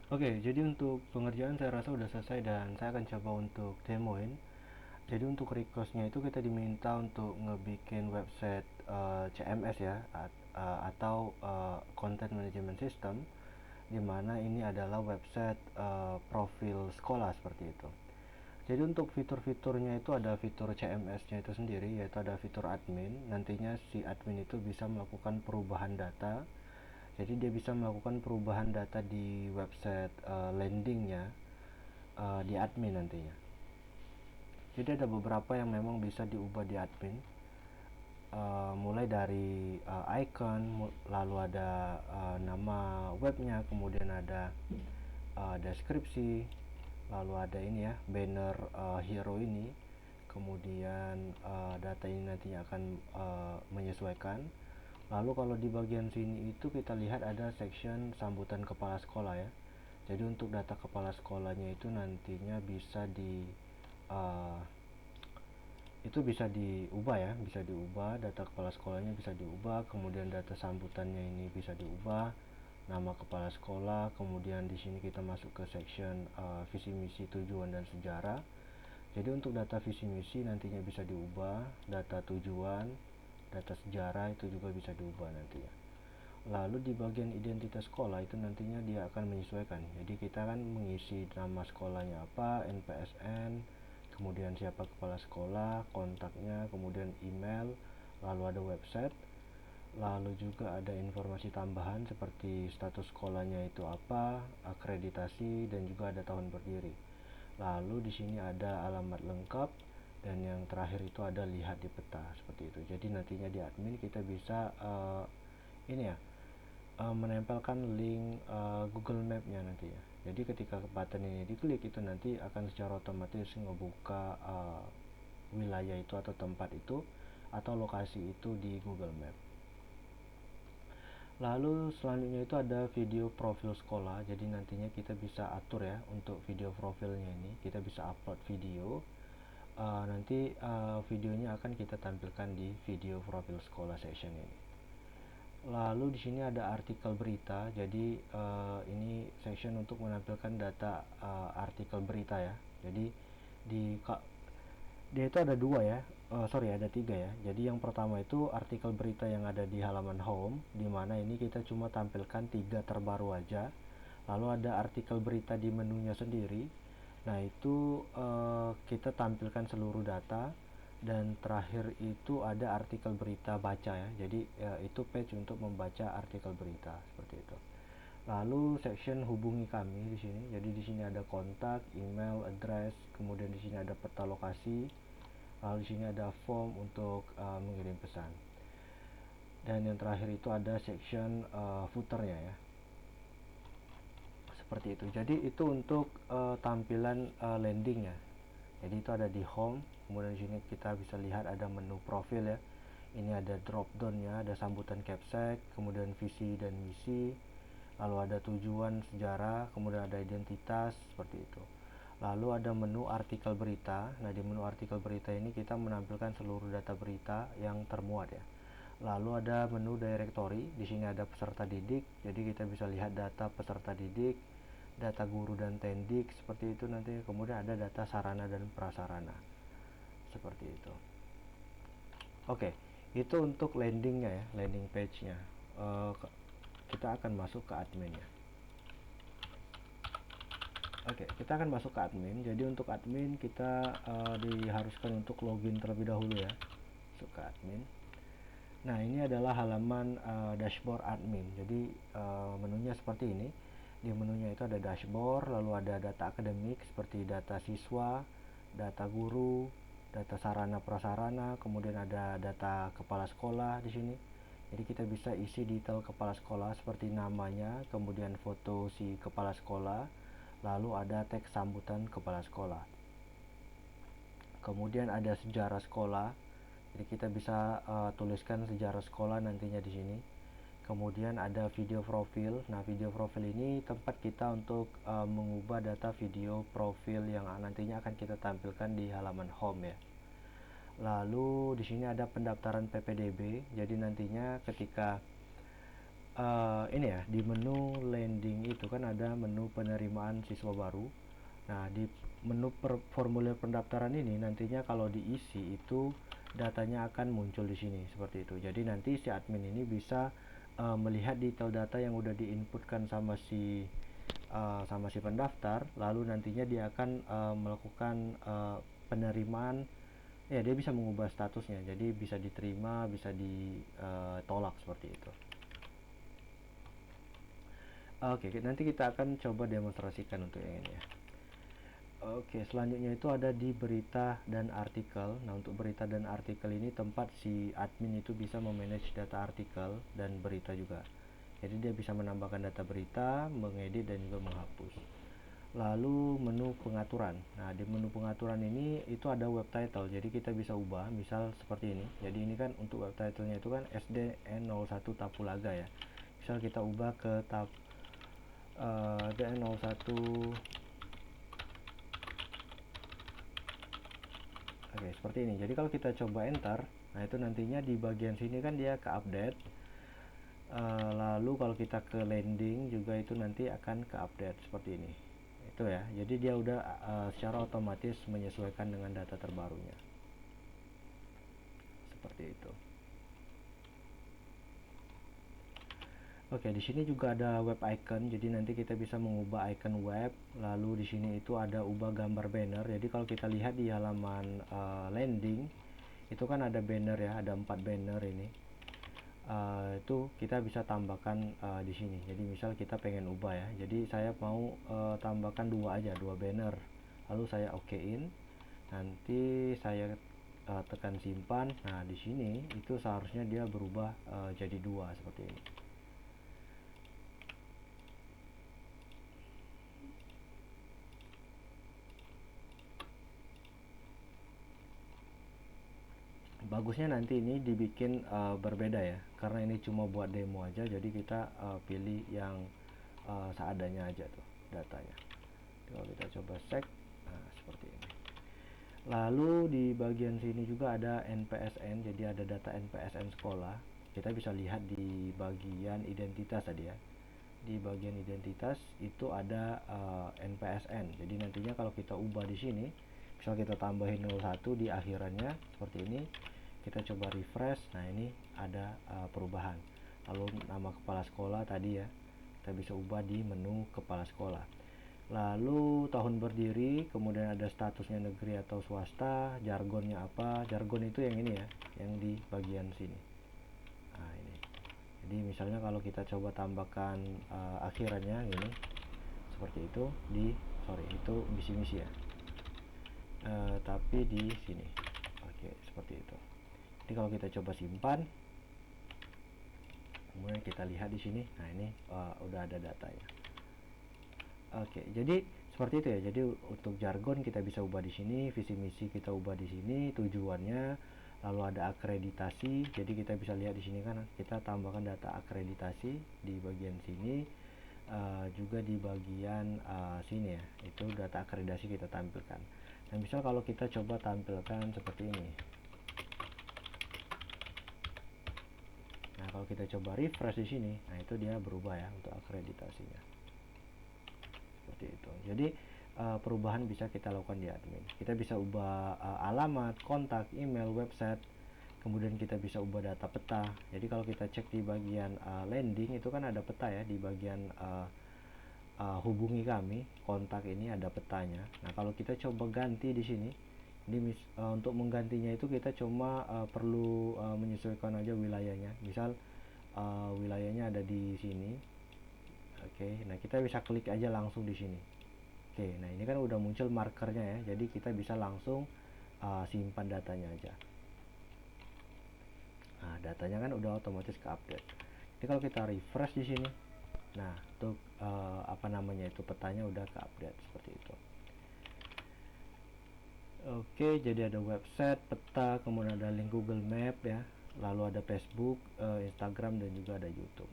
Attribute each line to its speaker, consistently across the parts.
Speaker 1: Oke, jadi untuk pengerjaan saya rasa udah selesai dan saya akan coba untuk demoin. Jadi untuk requestnya itu kita diminta untuk ngebikin website CMS ya, atau Content Management System, dimana ini adalah website profil sekolah seperti itu. Jadi untuk fitur-fiturnya itu ada fitur CMS-nya itu sendiri, yaitu ada fitur admin. Nantinya si admin itu bisa melakukan perubahan data. Jadi dia bisa melakukan perubahan data di website landingnya di admin nantinya. Jadi ada beberapa yang memang bisa diubah di admin, mulai dari icon, lalu ada nama webnya, kemudian ada deskripsi, lalu ada ini ya, banner hero ini, kemudian data ini nantinya akan menyesuaikan. Lalu kalau di bagian sini itu kita lihat ada section sambutan kepala sekolah ya. Jadi untuk data kepala sekolahnya itu nantinya bisa uh, bisa diubah ya, bisa diubah, data kepala sekolahnya bisa diubah, kemudian data sambutannya ini bisa diubah, nama kepala sekolah, kemudian di sini kita masuk ke section visi misi tujuan dan sejarah. Jadi untuk data visi misi nantinya bisa diubah, data tujuan, data sejarah itu juga bisa diubah nantinya. Lalu di bagian identitas sekolah itu nantinya dia akan menyesuaikan. Jadi kita kan mengisi nama sekolahnya apa, NPSN, kemudian siapa kepala sekolah, kontaknya, kemudian email, lalu ada website, lalu juga ada informasi tambahan seperti status sekolahnya itu apa, akreditasi, dan juga ada tahun berdiri. Lalu di sini ada alamat lengkap, dan yang terakhir itu ada lihat di peta seperti itu. Jadi nantinya di admin kita bisa ini ya, menempelkan link Google Map-nya nanti ya. Jadi ketika button ini diklik itu nanti akan secara otomatis ngebuka wilayah itu atau tempat itu atau lokasi itu di Google Map. Lalu selanjutnya itu ada video profil sekolah. Jadi nantinya kita bisa atur ya untuk video profilnya ini. Kita bisa upload video. Nanti videonya akan kita tampilkan di video profil sekolah section ini. Lalu di sini ada artikel berita. Jadi ini section untuk menampilkan data artikel berita ya. Jadi di dia itu ada dua ya, sorry ada tiga ya. Jadi yang pertama itu artikel berita yang ada di halaman home, di mana ini kita cuma tampilkan tiga terbaru aja. Lalu ada artikel berita di menunya sendiri. Nah itu kita tampilkan seluruh data. Dan terakhir itu ada artikel berita baca ya. Jadi itu page untuk membaca artikel berita seperti itu. Lalu section hubungi kami di sini. Jadi di sini ada kontak, email, address, kemudian di sini ada peta lokasi. Lalu di sini ada form untuk mengirim pesan. Dan yang terakhir itu ada section footernya ya. Seperti itu. Jadi itu untuk tampilan landing ya. Jadi itu ada di home. Kemudian di sini kita bisa lihat ada menu profil ya. Ini ada drop down-nya, ada sambutan capsek, kemudian visi dan misi, lalu ada tujuan sejarah, kemudian ada identitas seperti itu. Lalu ada menu artikel berita. Nah, di menu artikel berita ini kita menampilkan seluruh data berita yang termuat ya. Lalu ada menu directory. Di sini ada peserta didik. Jadi kita bisa lihat data peserta didik, data guru dan tendik seperti itu nanti. Kemudian ada data sarana dan prasarana. Seperti itu. Oke, itu untuk landingnya ya, landing page-nya. Uh, kita akan masuk ke adminnya. Oke, kita akan masuk ke admin. Jadi untuk admin kita diharuskan untuk login terlebih dahulu ya. Masuk ke admin. Nah, ini adalah halaman dashboard admin. Jadi menunya seperti ini. Di menunya itu ada dashboard, lalu ada data akademik seperti data siswa, data guru, data sarana prasarana, kemudian ada data kepala sekolah di sini. Jadi kita bisa isi detail kepala sekolah seperti namanya, kemudian foto si kepala sekolah, lalu ada teks sambutan kepala sekolah. Kemudian ada sejarah sekolah. Jadi kita bisa tuliskan sejarah sekolah nantinya di sini. Kemudian ada video profil. Nah, video profil ini tempat kita untuk mengubah data video profil yang nantinya akan kita tampilkan di halaman home ya. Lalu di sini ada pendaftaran PPDB. Jadi nantinya ketika ini ya, di menu landing itu kan ada menu penerimaan siswa baru. Nah, di menu formulir pendaftaran ini nantinya kalau diisi itu datanya akan muncul di sini seperti itu. Jadi nanti si admin ini bisa melihat detail data yang udah diinputkan sama si pendaftar, lalu nantinya dia akan melakukan penerimaan. Ya, dia bisa mengubah statusnya, jadi bisa diterima, bisa ditolak seperti itu. Oke, nanti kita akan coba demonstrasikan untuk yang ini ya. Oke, selanjutnya itu ada di berita dan artikel. Nah, untuk berita dan artikel ini tempat si admin itu bisa memanage data artikel dan berita juga. Jadi dia bisa menambahkan data berita, mengedit dan juga menghapus. Lalu menu pengaturan. Nah, di menu pengaturan ini itu ada web title. Jadi kita bisa ubah, misal seperti ini. Jadi ini kan untuk web title-nya itu kan SDN01 Tapulaga ya. Misal kita ubah ke DN01. Oke, seperti ini. Jadi kalau kita coba enter, nah itu nantinya di bagian sini kan dia ke update. Lalu kalau kita ke landing juga itu nanti akan ke update seperti ini. Itu ya. Jadi dia udah secara otomatis menyesuaikan dengan data terbarunya. Seperti itu. Oke, di sini juga ada web icon. Jadi nanti kita bisa mengubah icon web. Lalu di sini itu ada ubah gambar banner. Jadi kalau kita lihat di halaman landing, itu kan ada banner ya, ada 4 banner ini. Itu kita bisa tambahkan di sini. Jadi misal kita pengen ubah ya. Jadi saya mau tambahkan 2 aja, 2 banner. Lalu saya okein. Nanti saya tekan simpan. Nah, di sini itu seharusnya dia berubah jadi 2 seperti ini. Bagusnya nanti ini dibikin berbeda ya, karena ini cuma buat demo aja. Jadi kita pilih yang seadanya aja tuh datanya. Kalau kita coba cek, nah seperti ini. Lalu di bagian sini juga ada NPSN, jadi ada data NPSN sekolah. Kita bisa lihat di bagian identitas tadi ya. Di bagian identitas itu ada NPSN. Jadi nantinya kalau kita ubah di sini, misal kita tambahin 01 di akhirannya seperti ini, kita coba refresh. Nah, ini ada perubahan. Lalu nama kepala sekolah tadi ya, kita bisa ubah di menu kepala sekolah. Lalu tahun berdiri, kemudian ada statusnya negeri atau swasta, jargonnya apa. Jargon itu yang ini ya, yang di bagian sini. Nah, ini. Jadi misalnya kalau kita coba tambahkan akhirannya gini, seperti itu itu misi-misi ya. Tapi di sini. Oke, seperti itu. Jadi kalau kita coba simpan, kemudian kita lihat di sini, nah ini udah ada datanya. Oke, jadi seperti itu ya. Jadi untuk jargon kita bisa ubah di sini, visi misi kita ubah di sini, tujuannya, lalu ada akreditasi. Jadi kita bisa lihat di sini kan kita tambahkan data akreditasi di bagian sini, juga di bagian sini ya. Itu data akreditasi kita tampilkan. Nah, misal kalau kita coba tampilkan seperti ini. Nah, kalau kita coba refresh di sini, nah itu dia berubah ya untuk akreditasinya. Seperti itu. Jadi perubahan bisa kita lakukan di admin. Kita bisa ubah alamat, kontak, email, website. Kemudian kita bisa ubah data peta. Jadi kalau kita cek di bagian landing itu kan ada peta ya, di bagian hubungi kami, kontak ini ada petanya. Nah, kalau kita coba ganti di sini, ini untuk menggantinya itu kita cuma perlu menyesuaikan aja wilayahnya. Misal wilayahnya ada di sini. Oke, nah kita bisa klik aja langsung di sini. Oke, nah ini kan udah muncul markernya ya. Jadi kita bisa langsung simpan datanya aja. Nah, datanya kan udah otomatis ke update. Jadi kalau kita refresh di sini, nah untuk itu petanya udah ke update seperti itu. Oke, jadi ada website, peta, kemudian ada link Google Map ya, lalu ada Facebook, Instagram, dan juga ada YouTube.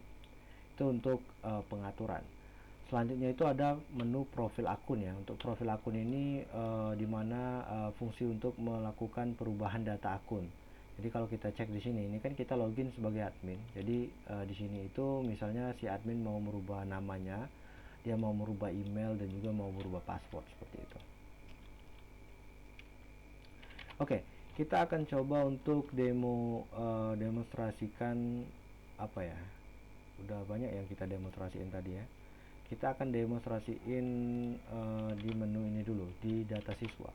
Speaker 1: Itu untuk pengaturan. Selanjutnya itu ada menu profil akun ya. Untuk profil akun ini dimana fungsi untuk melakukan perubahan data akun. Jadi kalau kita cek di sini, ini kan kita login sebagai admin. Jadi di sini itu misalnya si admin mau merubah namanya, dia mau merubah email dan juga mau merubah password seperti itu. Oke, kita akan coba untuk demonstrasikan apa ya? Udah banyak yang kita demonstrasiin tadi ya. Kita akan demonstrasiin di menu ini dulu, di data siswa.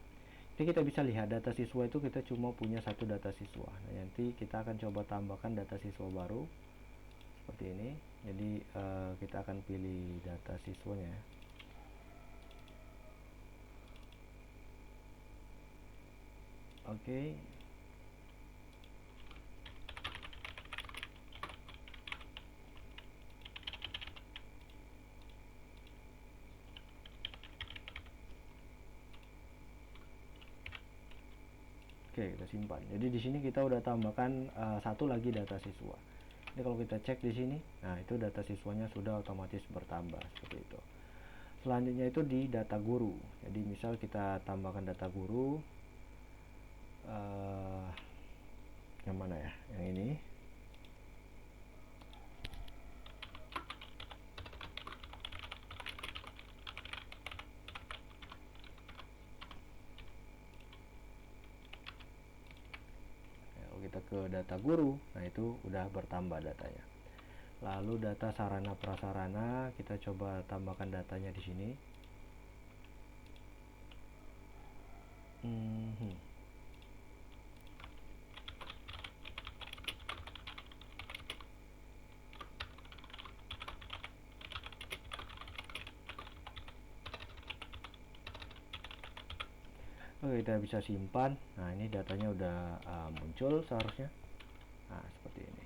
Speaker 1: Jadi kita bisa lihat data siswa itu kita cuma punya satu data siswa. Nah, nanti kita akan coba tambahkan data siswa baru seperti ini. Jadi kita akan pilih data siswanya. Oke. Oke, kita simpan. Jadi di sini kita udah tambahkan satu lagi data siswa. Ini kalau kita cek di sini, nah itu data siswanya sudah otomatis bertambah seperti itu. Selanjutnya itu di data guru. Jadi misal kita tambahkan data guru, yang mana ya? Yang ini. Kalau kita ke data guru, nah itu udah bertambah datanya. Lalu data sarana prasarana, kita coba tambahkan datanya di sini. Oke, kita bisa simpan. Nah, ini datanya udah muncul seharusnya. Nah, seperti ini.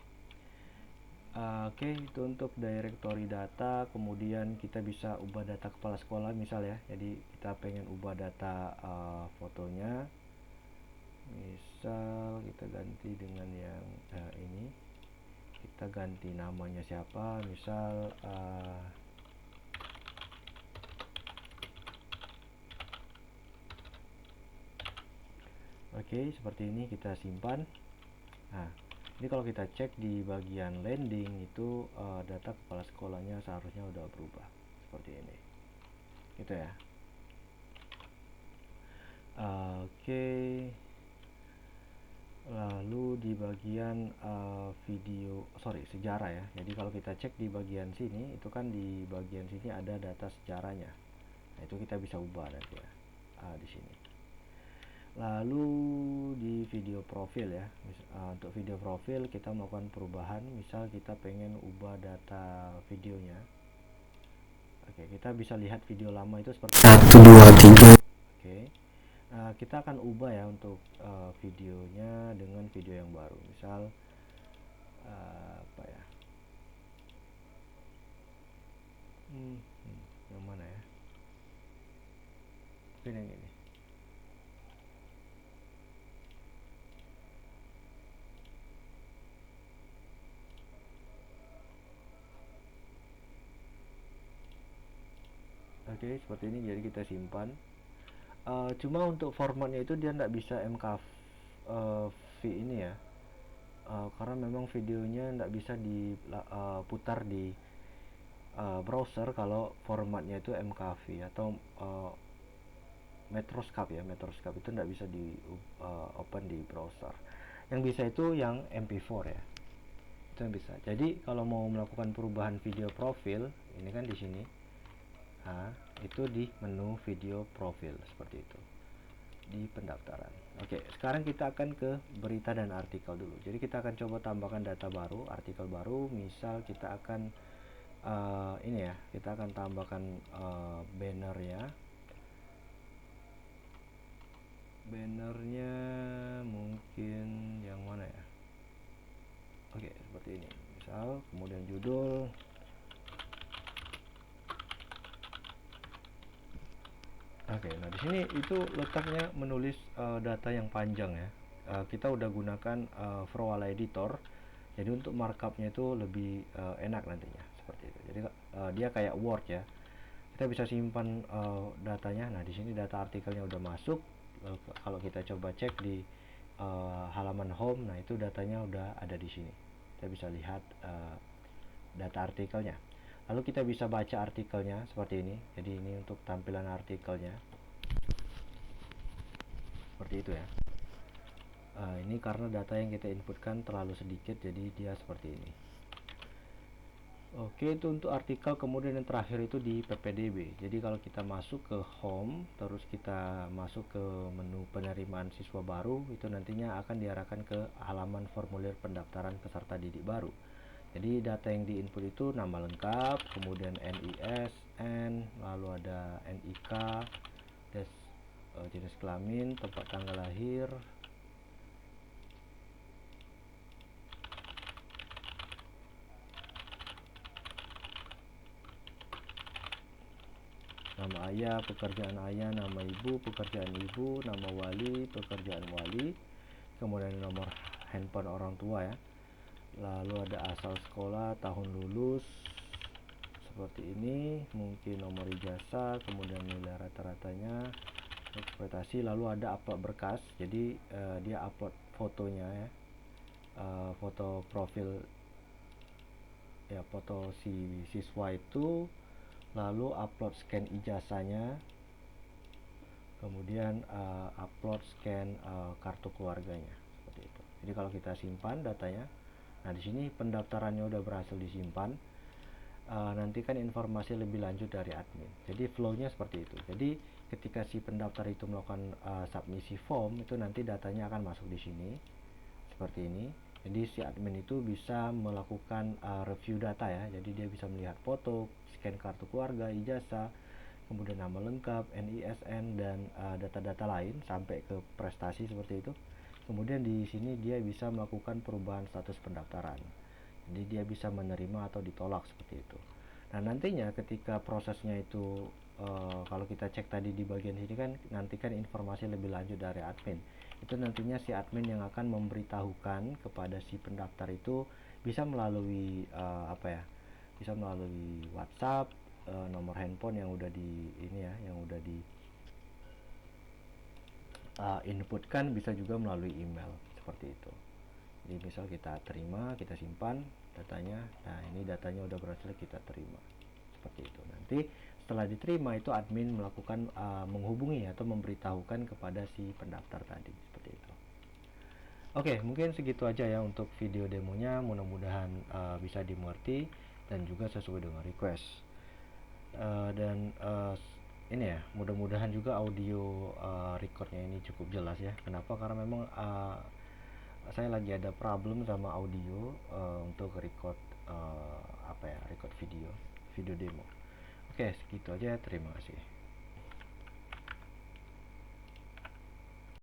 Speaker 1: Oke, itu untuk directory data. Kemudian kita bisa ubah data kepala sekolah misal ya. Jadi kita pengen ubah data fotonya. Misal kita ganti dengan yang ini. Kita ganti namanya siapa. Misal oke, seperti ini kita simpan. Nah, ini kalau kita cek di bagian landing itu data kepala sekolahnya seharusnya udah berubah seperti ini. Gitu ya. Oke. Lalu di bagian sejarah ya. Jadi kalau kita cek di bagian sini, itu kan di bagian sini ada data sejarahnya. Nah, itu kita bisa ubah nanti ya di sini. Lalu di video profil ya, untuk video profil kita melakukan perubahan. Misal kita pengen ubah data videonya. Oke, kita bisa lihat video lama itu seperti 1, 2, 3. Oke, kita akan ubah ya untuk videonya dengan video yang baru. Misal apa ya? Yang mana ya? Mungkin yang ini. Oke, seperti ini. Jadi kita simpan. Cuma untuk formatnya itu dia nggak bisa MKV ini ya, karena memang videonya nggak bisa diputar di browser kalau formatnya itu MKV atau Metroscope ya. Metroscope itu nggak bisa di open di browser. Yang bisa itu yang MP4 ya, itu yang bisa. Jadi kalau mau melakukan perubahan video profil, ini kan di sini. Nah, itu di menu video profil seperti itu di pendaftaran. Oke, sekarang kita akan ke berita dan artikel dulu. Jadi kita akan coba tambahkan data baru, artikel baru. Misal kita akan ini ya, kita akan tambahkan bannernya. Bannernya mungkin yang mana ya? Oke, seperti ini. Misal, kemudian judul. Oke, nah di sini itu letaknya menulis data yang panjang ya. Kita udah gunakan Visual Editor, jadi untuk markupnya itu lebih enak nantinya seperti itu. Jadi dia kayak Word ya. Kita bisa simpan datanya. Nah di sini data artikelnya udah masuk. Kalau kita coba cek di halaman home. Nah, itu datanya udah ada di sini. Kita bisa lihat data artikelnya. Lalu kita bisa baca artikelnya seperti ini. Jadi ini untuk tampilan artikelnya seperti itu ya. Ini karena data yang kita inputkan terlalu sedikit, jadi dia seperti ini. Oke, itu untuk artikel. Kemudian yang terakhir itu di PPDB. Jadi kalau kita masuk ke home, terus kita masuk ke menu penerimaan siswa baru, itu nantinya akan diarahkan ke halaman formulir pendaftaran peserta didik baru. Jadi data yang diinput itu nama lengkap, kemudian NIS, N, lalu ada NIK, jenis kelamin, tempat tanggal lahir, nama ayah, pekerjaan ayah, nama ibu, pekerjaan ibu, nama wali, pekerjaan wali, kemudian nomor handphone orang tua ya. Lalu ada asal sekolah, tahun lulus, seperti ini, mungkin nomor ijazah, kemudian nilai rata-ratanya, ekspektasi, lalu ada upload berkas. Jadi dia upload fotonya ya, foto profil ya, foto si siswa itu, lalu upload scan ijazahnya, kemudian upload scan kartu keluarganya seperti itu. Jadi kalau kita simpan datanya, nah di sini pendaftarannya udah berhasil disimpan. Nanti kan informasi lebih lanjut dari admin. Jadi flow-nya seperti itu. Jadi ketika si pendaftar itu melakukan submisi form, itu nanti datanya akan masuk di sini seperti ini. Jadi si admin itu bisa melakukan review data ya. Jadi dia bisa melihat foto, scan kartu keluarga, ijazah, kemudian nama lengkap, NISN, dan data-data lain sampai ke prestasi seperti itu. Kemudian di sini dia bisa melakukan perubahan status pendaftaran. Jadi dia bisa menerima atau ditolak seperti itu. Nah, nantinya ketika prosesnya itu kalau kita cek tadi di bagian sini kan nantikan informasi lebih lanjut dari admin. Itu nantinya si admin yang akan memberitahukan kepada si pendaftar itu bisa melalui bisa melalui WhatsApp, nomor handphone yang udah di ini ya, yang udah di inputkan, bisa juga melalui email seperti itu. Jadi misal kita terima, kita simpan datanya, nah ini datanya udah berhasil kita terima seperti itu. Nanti setelah diterima itu admin melakukan menghubungi atau memberitahukan kepada si pendaftar tadi seperti itu. Oke, mungkin segitu aja ya untuk video demonya. Mudah-mudahan bisa dimengerti dan juga sesuai dengan request. Dan ini ya, mudah-mudahan juga audio recordnya ini cukup jelas ya. Kenapa? Karena memang saya lagi ada problem sama audio untuk record record video demo. Oke, segitu aja. Terima kasih.